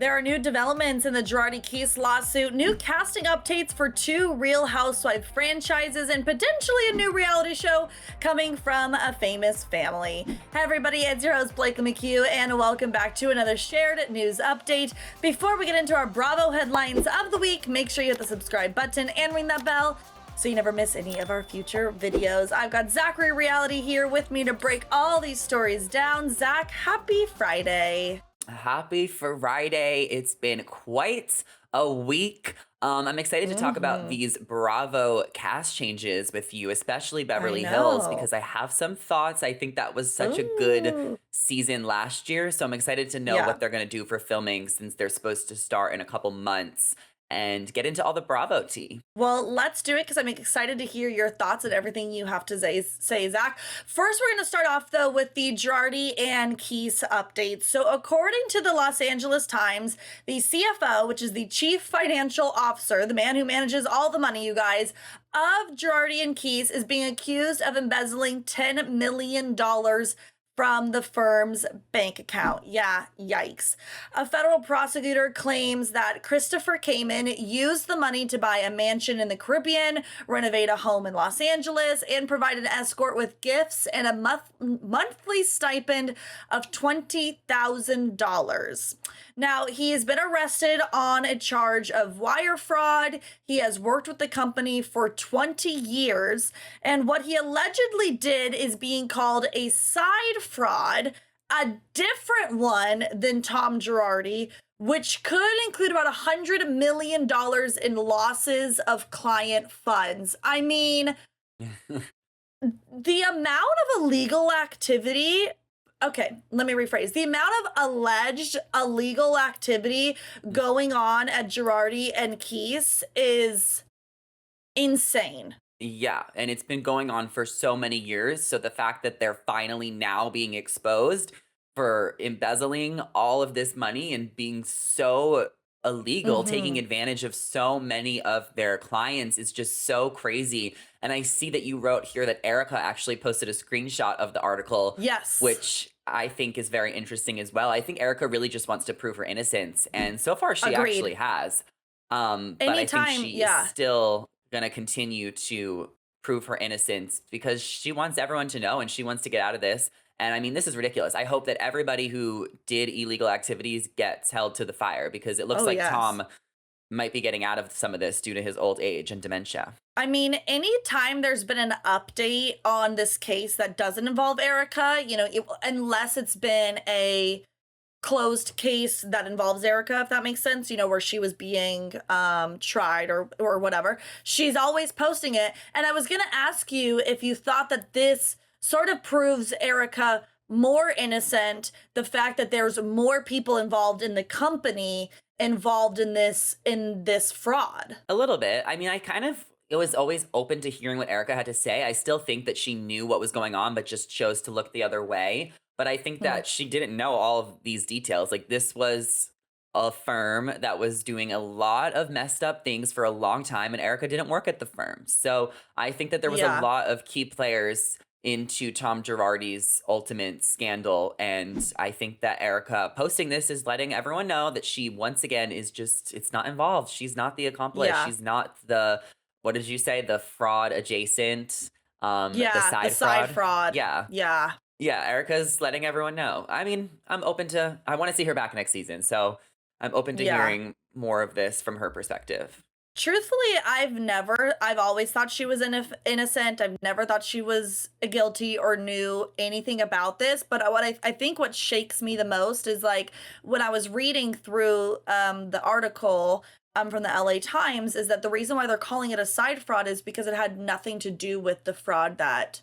There are new developments in the Girardi case lawsuit, new casting updates for 2 Real Housewife franchises, and potentially a new reality show coming from a famous family. Hey everybody, it's your host Blake McHugh, and welcome back to another shared news update. Before we get into our Bravo headlines of the week, make sure you hit the subscribe button and ring that bell so you never miss any of our future videos. I've got Zachary Reality here with me to break all these stories down. Zach, happy Friday. Happy Friday. It's been quite a week. I'm excited to talk about these Bravo cast changes with you, especially Beverly Hills, because I have some thoughts. I think that was such a good season last year. So I'm excited to know what they're going to do for filming since they're supposed to start in a couple months and get into all the Bravo tea. Well, let's do it because I'm excited to hear your thoughts and everything you have to say, Zach. First, we're going to start off, though, with the Girardi and Keese updates. So according to the Los Angeles Times, the CFO, which is the Chief Financial Officer, the man who manages all the money, you guys, of Girardi and Keese is being accused of embezzling $10 million from the firm's bank account. Yeah, yikes. A federal prosecutor claims that Christopher Kamen used the money to buy a mansion in the Caribbean, renovate a home in Los Angeles, and provide an escort with gifts and a monthly stipend of $20,000. Now, he has been arrested on a charge of wire fraud. He has worked with the company for 20 years, and what he allegedly did is being called a side fraud, a different one than Tom Girardi, which could include about $100 million in losses of client funds. I mean, the amount of illegal activity. Okay, let me rephrase. The amount of alleged illegal activity going on at Girardi and Keese is insane. Yeah, and it's been going on for so many years. So the fact that they're finally now being exposed for embezzling all of this money and being so illegal, taking advantage of so many of their clients is just so crazy. And I see that you wrote here that Erica actually posted a screenshot of the article. Yes. Which I think is very interesting as well. I think Erica really just wants to prove her innocence. And so far she actually has. But I think she is still going to continue to prove her innocence because she wants everyone to know and she wants to get out of this. And I mean, this is ridiculous. I hope that everybody who did illegal activities gets held to the fire because it looks like Tom might be getting out of some of this due to his old age and dementia. I mean, anytime there's been an update on this case that doesn't involve Erica, you know, unless it's been a closed case that involves Erica, if that makes sense, you know, where she was being tried or whatever, she's always posting it. And I was going to ask you if you thought that this sort of proves Erica more innocent, the fact that there's more people involved in the company involved in this fraud. A little bit. I mean, it was always open to hearing what Erica had to say. I still think that she knew what was going on, but just chose to look the other way. But I think that she didn't know all of these details. Like, this was a firm that was doing a lot of messed up things for a long time, and Erica didn't work at the firm. So I think that there was a lot of key players into Tom Girardi's ultimate scandal. And I think that Erica posting this is letting everyone know that she, once again, is just, it's not involved. She's not the accomplice. Yeah. She's not the, what did you say? The fraud adjacent, the side fraud. Yeah. Yeah. Yeah. Erica's letting everyone know. I mean, I want to see her back next season. So I'm open to hearing more of this from her perspective. Truthfully, I've always thought she was innocent. I've never thought she was guilty or knew anything about this. But what I think what shakes me the most is, like, when I was reading through the article from the LA Times, is that the reason why they're calling it a side fraud is because it had nothing to do with the fraud that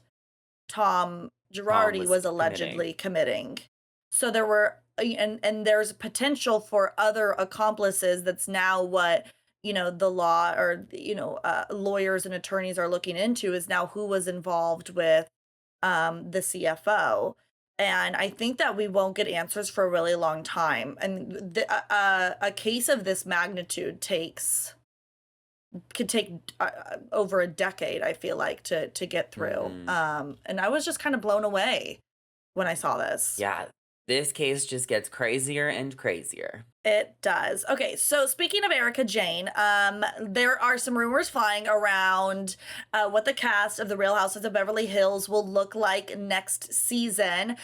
Tom Girardi was allegedly committing. So there were, and there's potential for other accomplices. That's now what, you know, the law or, you know, lawyers and attorneys are looking into, is now who was involved with the CFO. And I think that we won't get answers for a really long time. And a case of this magnitude could take over a decade, I feel like, to get through. And I was just kind of blown away when I saw this. Yeah. This case just gets crazier and crazier. It does. Okay, so speaking of Erica Jane, there are some rumors flying around what the cast of The Real Houses of Beverly Hills will look like next season.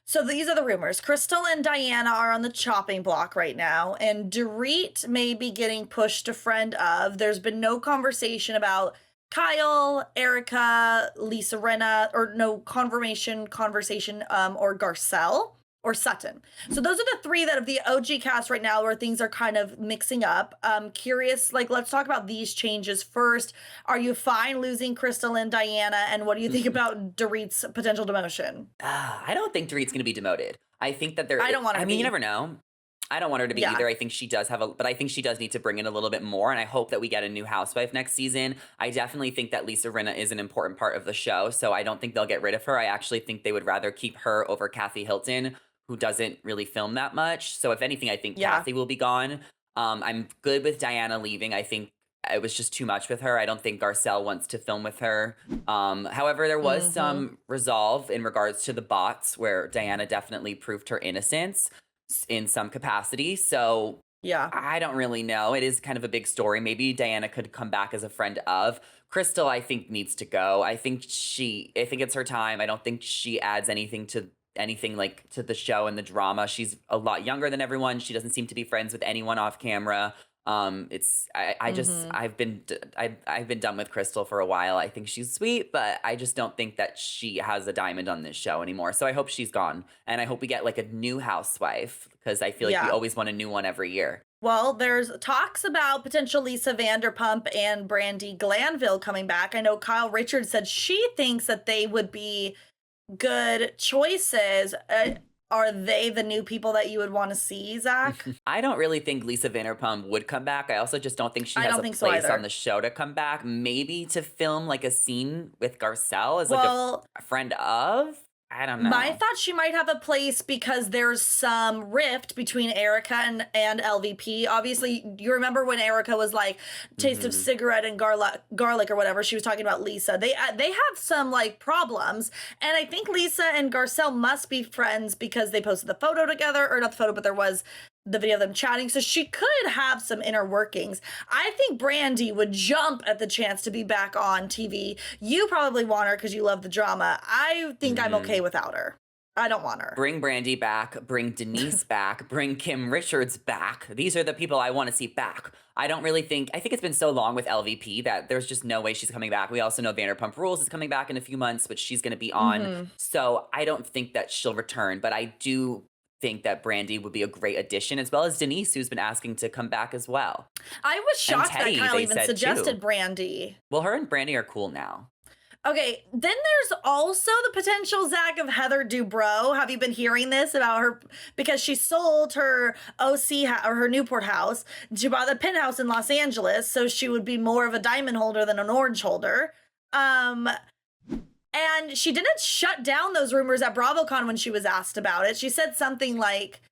So these are the rumors. Crystal and Diana are on the chopping block right now, and Dorit may be getting pushed to friend of. There's been no conversation about Kyle, Erica, Lisa Rinna, or no conversation, or Garcelle or Sutton. So those are the three that of the OG cast right now where things are kind of mixing up. Curious, like, let's talk about these changes first. Are you fine losing Crystal and Diana? And what do you think about Dorit's potential demotion? I don't think Dorit's going to be demoted. I think that I don't want her I to mean, you be. never know. I don't want her to be Yeah. either. I think she does but I think she does need to bring in a little bit more. And I hope that we get a new housewife next season. I definitely think that Lisa Rinna is an important part of the show. So I don't think they'll get rid of her. I actually think they would rather keep her over Kathy Hilton, who doesn't really film that much. So if anything, I think Yeah. Kathy will be gone. I'm good with Diana leaving. I think it was just too much with her. I don't think Garcelle wants to film with her. However, there was some resolve in regards to the bots where Diana definitely proved her innocence in some capacity. So Yeah. I don't really know. It is kind of a big story. Maybe Diana could come back as a friend of. Crystal, I think, needs to go. I think it's her time. I don't think she adds anything like to the show and the drama. She's a lot younger than everyone. She doesn't seem to be friends with anyone off camera. I've been done with Crystal for a while. I think she's sweet, but I just don't think that she has a diamond on this show anymore. So I hope she's gone, and I hope we get like a new housewife because I feel like we always want a new one every year. Well, there's talks about potential Lisa Vanderpump and Brandi Glanville coming back. I know Kyle Richards said she thinks that they would be good choices. Are they the new people that you would want to see, Zach? I don't really think Lisa Vanderpump would come back. I also just don't think she has a place on the show to come back. Maybe to film like a scene with Garcelle as like a friend of. I don't know. My thought she might have a place because there's some rift between Erica and LVP. Obviously, you remember when Erica was like, taste of cigarette and garlic or whatever. She was talking about Lisa. They have some like problems. And I think Lisa and Garcelle must be friends because they posted the photo together, or not the photo, but there was the video of them chatting. So she could have some inner workings. I think Brandi would jump at the chance to be back on TV. You probably want her because you love the drama. I think I'm okay without her. I don't want her. Bring Brandi back, bring Denise back, bring Kim Richards back. These are the people I want to see back. I think it's been so long with LVP that there's just no way she's coming back. We also know Vanderpump Rules is coming back in a few months, which she's going to be on. So I don't think that she'll return, but I do think that Brandi would be a great addition, as well as Denise, who's been asking to come back as well. I was shocked Teddy, that Kyle even suggested too. Brandi. Well, her and Brandi are cool now. Okay, then there's also the potential, Zach, of Heather Dubrow. Have you been hearing this about her? Because she sold her OC or her Newport house. She bought the penthouse in Los Angeles, so she would be more of a diamond holder than an orange holder. And she didn't shut down those rumors at BravoCon when she was asked about it. She said something like,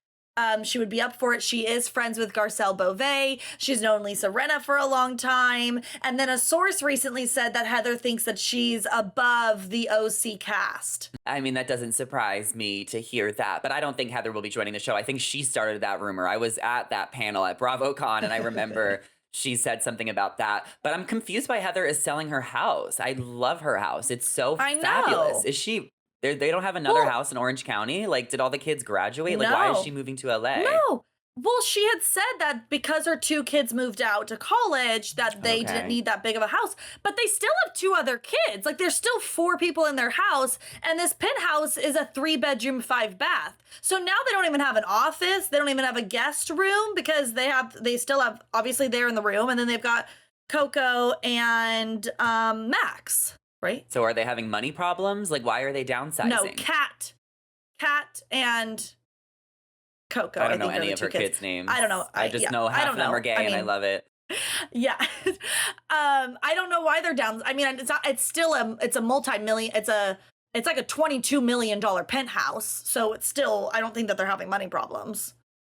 she would be up for it. She is friends with Garcelle Beauvais. She's known Lisa Rinna for a long time. And then a source recently said that Heather thinks that she's above the OC cast. I mean, that doesn't surprise me to hear that, but I don't think Heather will be joining the show. I think she started that rumor. I was at that panel at BravoCon, and I remember she said something about that. But I'm confused why Heather is selling her house. I love her house. It's so fabulous. Is she... They don't have another house in Orange County? Like, did all the kids graduate? Like, why is she moving to LA? No. Well, she had said that because her two kids moved out to college, that they didn't need that big of a house. But they still have two other kids. Like, there's still 4 people in their house, and this penthouse is a 3-bedroom, 5-bath. So now they don't even have an office. They don't even have a guest room because they still have, obviously, they're in the room, and then they've got Coco and Max. Right? So are they having money problems? Like, why are they downsizing? No, Kat and Coco. I don't know any of her kids' names. I don't know. I just know half of them are gay, and I love it. Yeah. I don't know why they're down. I mean, it's a multi-million, it's like a $22 million penthouse. So it's still, I don't think that they're having money problems.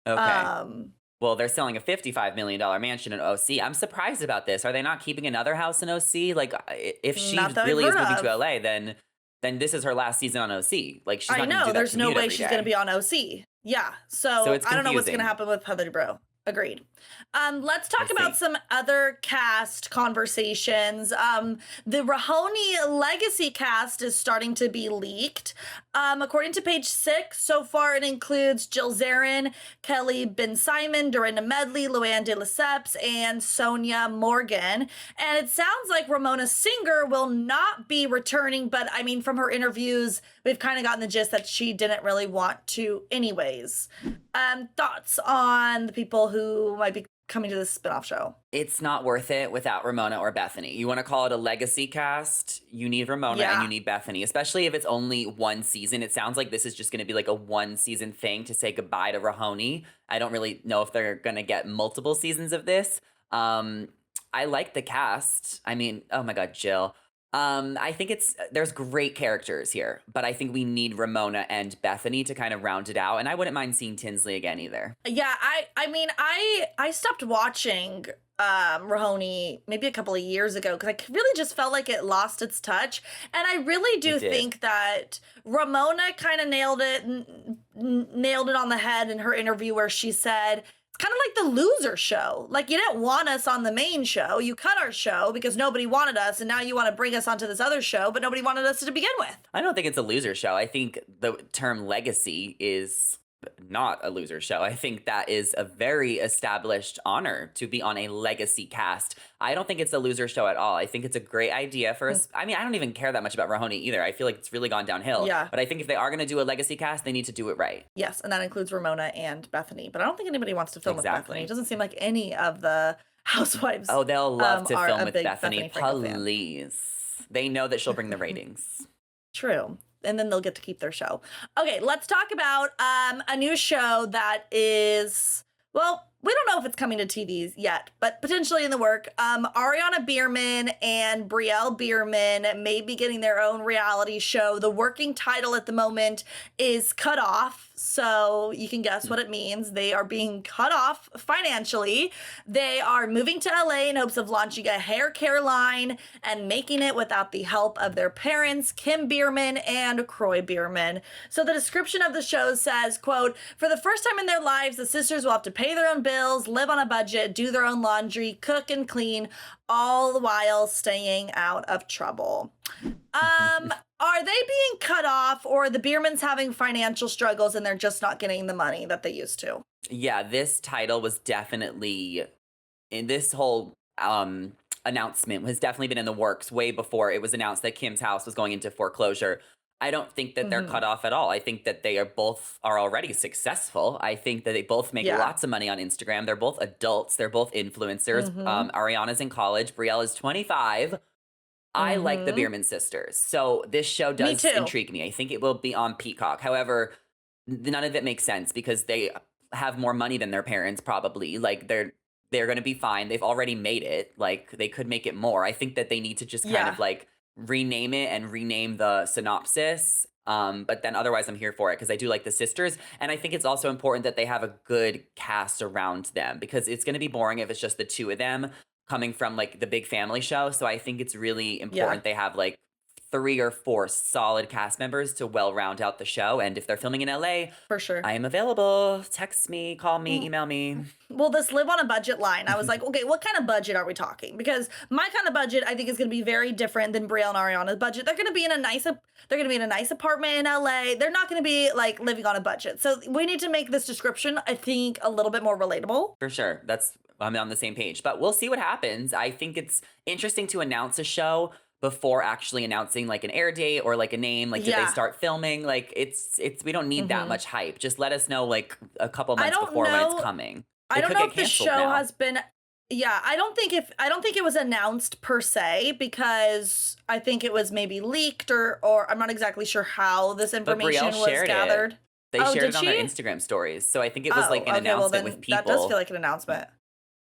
Okay. Well, they're selling a $55 million mansion in OC. I'm surprised about this. Are they not keeping another house in OC? Like, if she really is moving to LA, then then this is her last season on OC. Like, she's I not going to know. do that There's no commute way every she's going to day. be on OC. Yeah. So So it's I don't know what's going to confusing. happen with Heather Dubrow. Agreed. Let's We'll talk about see. some other cast conversations. The RHONY Legacy cast is starting to be leaked. According to page 6, so far it includes Jill Zarin, Kelly Ben Simon, Dorinda Medley, Luann de Lesseps, and Sonia Morgan. And it sounds like Ramona Singer will not be returning, but I mean, from her interviews, we've kind of gotten the gist that she didn't really want to anyways. Thoughts on the people who might be coming to this spinoff show? It's not worth it without Ramona or Bethany. You want to call it a legacy cast? You need Ramona and you need Bethany, especially if it's only one season. It sounds like this is just going to be like a one season thing to say goodbye to RHONY. I don't really know if they're going to get multiple seasons of this. I like the cast. I mean, oh my God, Jill. I think there's great characters here, but I think we need Ramona and Bethany to kind of round it out. And I wouldn't mind seeing Tinsley again either. Yeah, I mean, I stopped watching RHONY maybe a couple of years ago because I really just felt like it lost its touch. And I really do think that Ramona kind of nailed it on the head in her interview where she said, kind of like the loser show. Like, you didn't want us on the main show. You cut our show because nobody wanted us, and now you want to bring us onto this other show, but nobody wanted us to begin with. I don't think it's a loser show. I think the term legacy is not a loser show. I think that is a very established honor to be on a legacy cast. I don't think it's a loser show at all. I think it's a great idea for us. I mean, I don't even care that much about RHONY either. I feel like it's really gone downhill. Yeah. But I think if they are going to do a legacy cast, they need to do it right. Yes, and that includes Ramona and Bethany. But I don't think anybody wants to film with Bethany. It doesn't seem like any of the housewives. Oh, they'll love to film with Bethany. Bethany Please. They know that she'll bring the ratings. True. And then they'll get to keep their show. Okay, let's talk about a new show that is, well, we don't know if it's coming to TV yet, but potentially in the work. Ariana Biermann and Brielle Biermann may be getting their own reality show. The working title at the moment is Cut Off. So you can guess what it means. They are being cut off financially. They are moving to LA in hopes of launching a hair care line and making it without the help of their parents, Kim Biermann and Kroy Biermann. So the description of the show says, quote, for the first time in their lives, the sisters will have to pay their own bills, live on a budget, do their own laundry, cook and clean, all the while staying out of trouble. Are they being cut off, or are the Biermanns having financial struggles and they're just not getting the money that they used to? Yeah, this title was definitely, in this whole announcement has definitely been in the works way before it was announced that Kim's house was going into foreclosure. I don't think that they're cut off at all. I think that they are already successful. I think that they both make lots of money on Instagram. They're both adults. They're both influencers. Ariana's in college. Brielle is 25. I like the Biermann sisters. So this show does intrigue me. I think it will be on Peacock. However, none of it makes sense because they have more money than their parents probably. Like they're going to be fine. They've already made it. Like they could make it more. I think that they need to just kind of like rename it and rename the synopsis. But then otherwise I'm here for it because I do like the sisters. And I think it's also important that they have a good cast around them because it's going to be boring if it's just the two of them coming from like the big family show. So I think it's really important they have like 3 or 4 solid cast members to well round out the show. And if they're filming in LA, for sure, I am available. Text me, call me, email me. Well, this live on a budget line, I was like, okay, what kind of budget are we talking? Because my kind of budget, I think, is going to be very different than Brielle and Ariana's budget. They're going to be in a nice apartment in LA. They're not going to be like living on a budget. So we need to make this description, I think, a little bit more relatable. For sure. I'm on the same page, but we'll see what happens. I think it's interesting to announce a show before actually announcing like an air date or like a name. Like, did they start filming? Like we don't need that much hype. Just let us know like a couple months before when it's coming. I don't know if the show has been. Yeah, I don't think it was announced per se because I think it was maybe leaked or I'm not exactly sure how this information was gathered. They shared it on their Instagram stories. So I think it was like an announcement with people. That does feel like an announcement.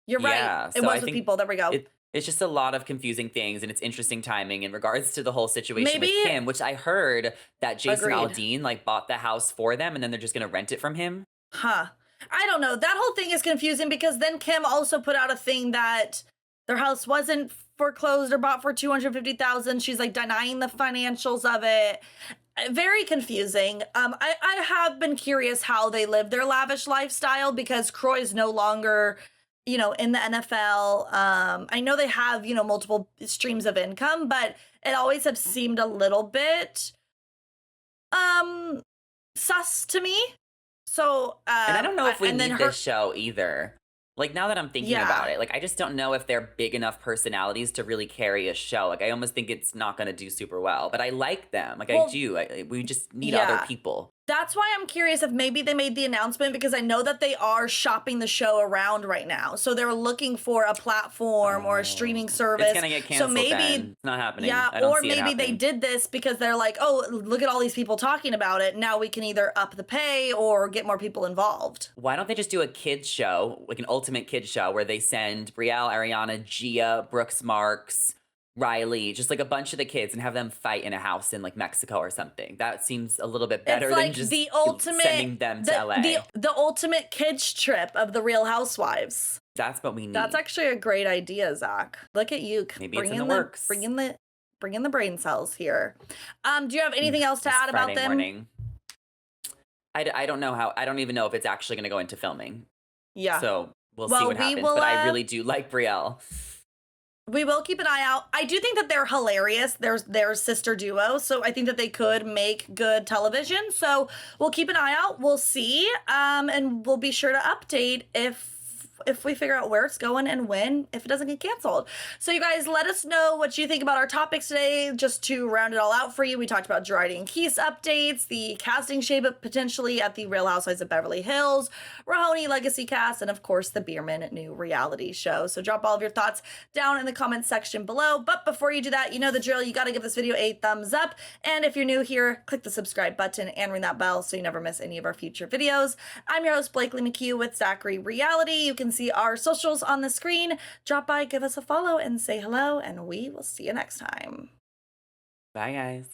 You're right. Yeah, it was with people. There we go. It's just a lot of confusing things, and it's interesting timing in regards to the whole situation with Kim, which I heard that Jason Aldean like bought the house for them, and then they're just going to rent it from him. Huh. I don't know. That whole thing is confusing because then Kim also put out a thing that their house wasn't foreclosed or bought for 250,000. She's like denying the financials of it. Very confusing. I have been curious how they live their lavish lifestyle because Croy's no longer, in the NFL. I know they have, multiple streams of income, but it always have seemed a little bit sus to me. So And I don't know if we and then need this show either. Like, now that I'm thinking about it, like, I just don't know if they're big enough personalities to really carry a show. Like, I almost think it's not going to do super well. But I like them. Like, I do. We just need other people. That's why I'm curious if maybe they made the announcement because I know that they are shopping the show around right now. So they're looking for a platform or a streaming service. It's going to get canceled so maybe then. It's not happening. Yeah, or maybe they did this because they're like, oh, look at all these people talking about it. Now we can either up the pay or get more people involved. Why don't they just do a kids show, like an ultimate kids show, where they send Brielle, Ariana, Gia, Brooks Marks, Riley, just like a bunch of the kids and have them fight in a house in like Mexico or something. That seems a little bit better than just sending them to LA. The ultimate kids trip of the Real Housewives. That's what we need. That's actually a great idea, Zach. Look at you. Maybe it's in the works. Bring in the brain cells here. Do you have anything else to add about them? Morning. I don't know I don't even know if it's actually going to go into filming. Yeah. So we'll see what happens. But I really do like Brielle. We will keep an eye out. I do think that they're hilarious. Their sister duo. So I think that they could make good television. So we'll keep an eye out. We'll see. And we'll be sure to update if we figure out where it's going and when, if it doesn't get canceled. So you guys, let us know what you think about our topics today. Just to round it all out for you, we talked about Girardi and Keith's updates, the casting shakeup potentially at the Real Housewives of Beverly Hills, RHONY legacy cast, and of course the Biermann new reality show. So drop all of your thoughts down in the comments section below. But before you do that, you know the drill. You got to give this video a thumbs up. And if you're new here, click the subscribe button and ring that bell so you never miss any of our future videos. I'm your host, Blakely McHugh with Zachary Reality. You can see our socials on the screen. Drop by, give us a follow, and say hello, and we will see you next time. Bye, guys.